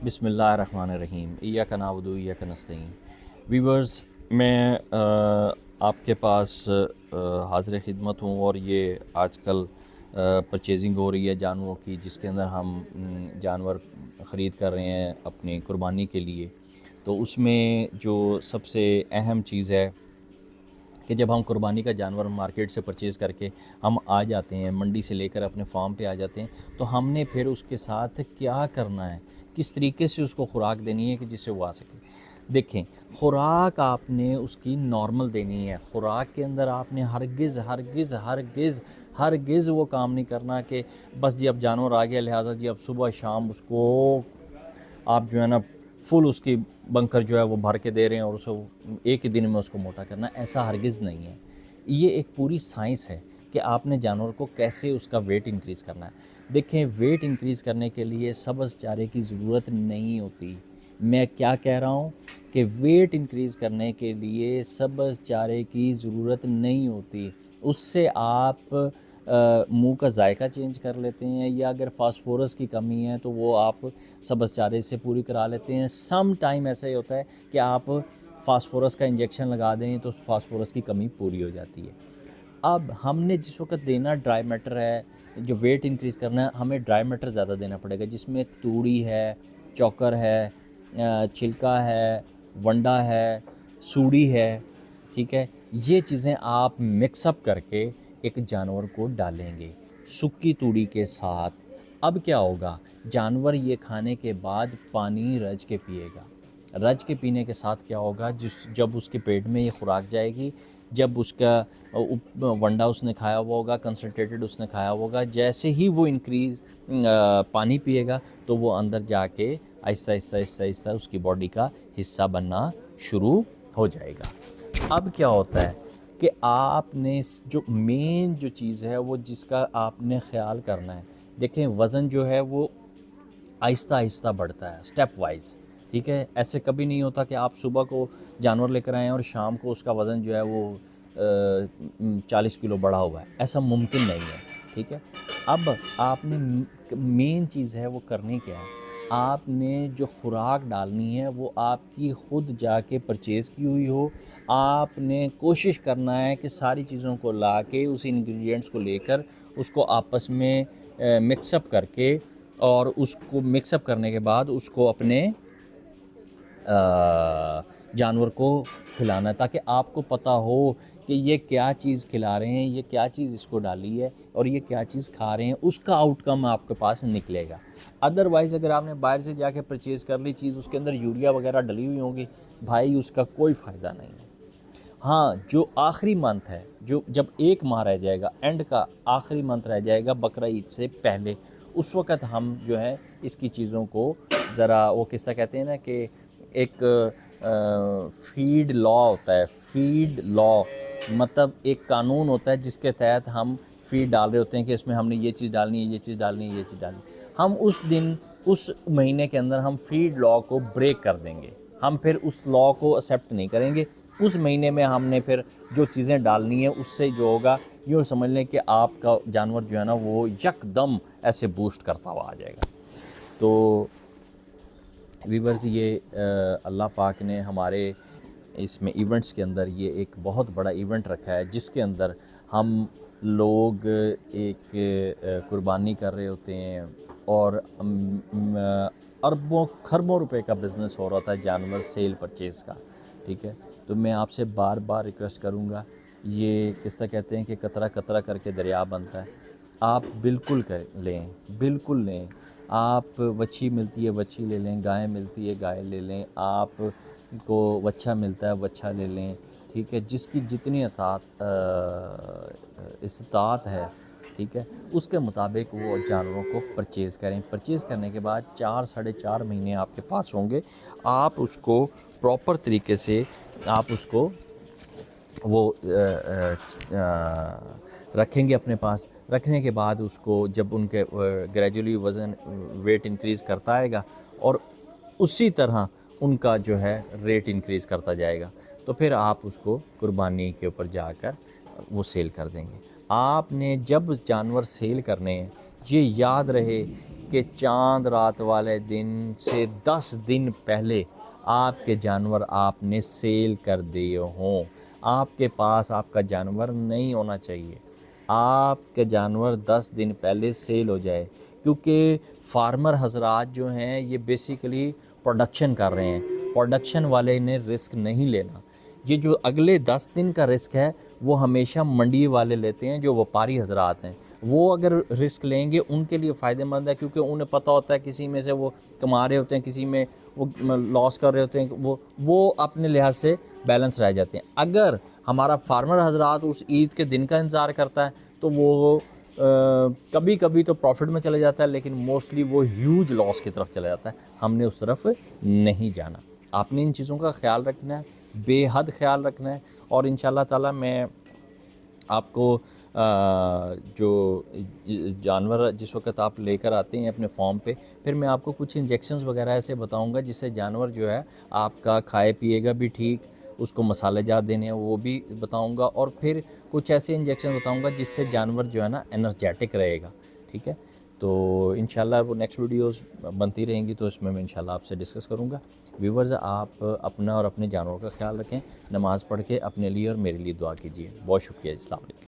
बिस्मिल्लाहिर्रहमानिर्रहीम इय्याका नअबुदु व इय्याका नस्तईन। व्यूअर्स, मैं आपके पास हाज़िर खिदमत हूँ और ये आजकल परचेजिंग हो रही है जानवरों की, जिसके अंदर हम जानवर ख़रीद कर रहे हैं अपनी कुर्बानी के लिए। तो उसमें जो सबसे अहम चीज़ है कि जब हम कुर्बानी का जानवर मार्केट से परचेज़ करके हम आ जाते हैं, मंडी से लेकर अपने फार्म पे आ जाते हैं, तो हमने फिर उसके साथ क्या करना है, किस तरीके से उसको खुराक देनी है कि जिससे वो आ सके। देखें, खुराक आपने उसकी नॉर्मल देनी है। खुराक के अंदर आपने हरगिज़ हरगिज़ हरगिज़ हरगिज़ वो काम नहीं करना कि बस जी अब जानवर आ गया लिहाजा जी अब सुबह शाम उसको आप जो है ना फुल उसकी बंकर जो है वो भर के दे रहे हैं और उसको एक ही दिन में उसको मोटा करना, ऐसा हरगिज़ नहीं है। ये एक पूरी साइंस है कि आपने जानवर को कैसे उसका वेट इंक्रीज़ करना है। देखें, वेट इंक्रीज़ करने के लिए सब्ज़ चारे की ज़रूरत नहीं होती। मैं क्या कह रहा हूँ कि वेट इंक्रीज़ करने के लिए सब्ज़ चारे की ज़रूरत नहीं होती। उससे आप मुँह का जायका चेंज कर लेते हैं, या अगर फास्फोरस की कमी है तो वो आप सब्ज़ चारे से पूरी करा लेते हैं। सम टाइम ऐसा ही होता है कि आप फास्फोरस का इंजेक्शन लगा दें तो फास्फोरस की कमी पूरी हो जाती है। अब हमने जिस वक़्त देना ड्राई मैटर है, जो वेट इंक्रीज़ करना है, हमें ड्राई मैटर ज़्यादा देना पड़ेगा, जिसमें तूड़ी है, चोकर है, छिलका है, वंडा है, सूड़ी है, ठीक है। ये चीज़ें आप मिक्सअप करके एक जानवर को डालेंगे सूखी तूड़ी के साथ। अब क्या होगा, जानवर ये खाने के बाद पानी रज के पिएगा। रज के पीने के साथ क्या होगा, जब उसके पेट में ये खुराक जाएगी, जब उसका वंडा उसने खाया हुआ होगा, कंसनट्रेटेड उसने खाया हुआ होगा, जैसे ही वो इंक्रीज़ पानी पिएगा तो वो अंदर जाके आहिस्ता आहिस्ता आहिस्ता आहिस्ता उसकी बॉडी का हिस्सा बनना शुरू हो जाएगा। अब क्या होता है कि आपने जो मेन जो चीज़ है वो जिसका आपने ख्याल करना है, देखें वज़न जो है वो आहिस्ता आहिस्ता बढ़ता है, स्टेप वाइज, ठीक है। ऐसे कभी नहीं होता कि आप सुबह को जानवर लेकर आएँ और शाम को उसका वज़न जो है वो 40 किलो बढ़ा हुआ है, ऐसा मुमकिन नहीं है, ठीक है। अब आपने मेन चीज़ है वो करनी क्या है, आपने जो खुराक डालनी है वो आपकी ख़ुद जाके परचेज़ की हुई हो। आपने कोशिश करना है कि सारी चीज़ों को ला के उस इंग्रेडिएंट्स को लेकर उसको आपस में मिक्सअप करके, और उसको मिक्सअप करने के बाद उसको अपने जानवर को खिलाना है, ताकि आपको पता हो कि ये क्या चीज़ खिला रहे हैं, ये क्या चीज़ इसको डाली है और ये क्या चीज़ खा रहे हैं, उसका आउटकम आपके पास निकलेगा। अदरवाइज़ अगर आपने बाहर से जाके परचेज़ कर ली चीज़, उसके अंदर यूरिया वगैरह डली हुई होगी, भाई उसका कोई फ़ायदा नहीं है। हाँ, जो आखिरी मंथ है, जो जब एक माह रह जाएगा, एंड का आखिरी मंथ रह जाएगा बकरा ईद से पहले, उस वक़्त हम जो है इसकी चीज़ों को ज़रा, वो किस्सा कहते हैं ना कि एक फ़ीड लॉ होता है। फ़ीड लॉ मतलब एक कानून होता है जिसके तहत हम फ़ीड डाल रहे होते हैं कि इसमें हमने ये चीज़ डालनी है, ये चीज़ डालनी है, ये चीज़ डालनी है। हम उस दिन, उस महीने के अंदर हम फ़ीड लॉ को ब्रेक कर देंगे। हम फिर उस लॉ को एक्सेप्ट नहीं करेंगे। उस महीने में हमने फिर जो चीज़ें डालनी है, उससे जो होगा, यूँ समझ लें कि आपका जानवर जो है ना वो यकदम ऐसे बूस्ट करता हुआ आ जाएगा। तो व्यूअर्स, ये अल्लाह पाक ने हमारे इसमें इवेंट्स के अंदर ये एक बहुत बड़ा इवेंट रखा है, जिसके अंदर हम लोग एक कुर्बानी कर रहे होते हैं और अरबों खरबों रुपए का बिज़नेस हो रहा था जानवर सेल परचेज़ का, ठीक है। तो मैं आपसे बार बार रिक्वेस्ट करूँगा, ये किस्सा कहते हैं कि कतरा कतरा करके दरिया बनता है। आप बिल्कुल लें, बिल्कुल लें। आप वच्छी मिलती है वच्छी ले लें, गाय मिलती है गाय ले लें, आपको वच्छा मिलता है वच्छा ले लें, ठीक है। जिसकी जितनी इस्तात है, ठीक है, उसके मुताबिक वो जानवरों को परचेज़ करें। परचेज़ करने के बाद 4 साढ़े 4 महीने आपके पास होंगे। आप उसको प्रॉपर तरीके से आप उसको वो रखेंगे अपने पास। रखने के बाद उसको जब उनके ग्रेजुअली वज़न वेट इंक्रीज़ करता आएगा और उसी तरह उनका जो है रेट इंक्रीज़ करता जाएगा, तो फिर आप उसको कुर्बानी के ऊपर जाकर वो सेल कर देंगे। आपने जब जानवर सेल करने हैं, ये याद रहे के चांद रात वाले दिन से 10 दिन पहले आपके जानवर आपने सेल कर दिए हों। आपके पास आपका जानवर नहीं होना चाहिए, आपके जानवर 10 दिन पहले सेल हो जाए, क्योंकि फार्मर हजरात जो हैं ये बेसिकली प्रोडक्शन कर रहे हैं। प्रोडक्शन वाले ने रिस्क नहीं लेना। ये जो अगले 10 दिन का रिस्क है वो हमेशा मंडी वाले लेते हैं, जो व्यापारी हजरात हैं। वो अगर रिस्क लेंगे उनके लिए फ़ायदेमंद है, क्योंकि उन्हें पता होता है किसी में से वो कमा रहे होते हैं, किसी में वो लॉस कर रहे होते हैं, वो अपने लिहाज से बैलेंस रह जाते हैं। अगर हमारा फार्मर हजरात उस ईद के दिन का इंतज़ार करता है तो वो कभी कभी तो प्रॉफिट में चले जाता है, लेकिन मोस्टली वो ह्यूज लॉस की तरफ चला जाता है। हमने उस तरफ नहीं जाना। आपने इन चीज़ों का ख्याल रखना है, बेहद ख्याल रखना है। और इंशाल्लाह ताला मैं आपको जो जानवर जिस वक्त आप लेकर आते हैं अपने फॉर्म पे, फिर मैं आपको कुछ इंजेक्शंस वगैरह ऐसे बताऊंगा जिससे जानवर जो है आपका खाए पिएगा भी ठीक, उसको मसाले जात देने हैं वो भी बताऊंगा, और फिर कुछ ऐसे इंजेक्शन बताऊंगा जिससे जानवर जो है ना एनर्जेटिक रहेगा। ठीक है, तो इंशाल्लाह वो नेक्स्ट वीडियोस बनती रहेंगी, तो इसमें मैं इंशाल्लाह आपसे डिस्कस करूंगा। व्यूवर्स, आप अपना और अपने जानवरों का ख्याल रखें, नमाज़ पढ़ के अपने लिए और मेरे लिए दुआ कीजिए। बहुत शुक्रिया। अस्सलाम वालेकुम।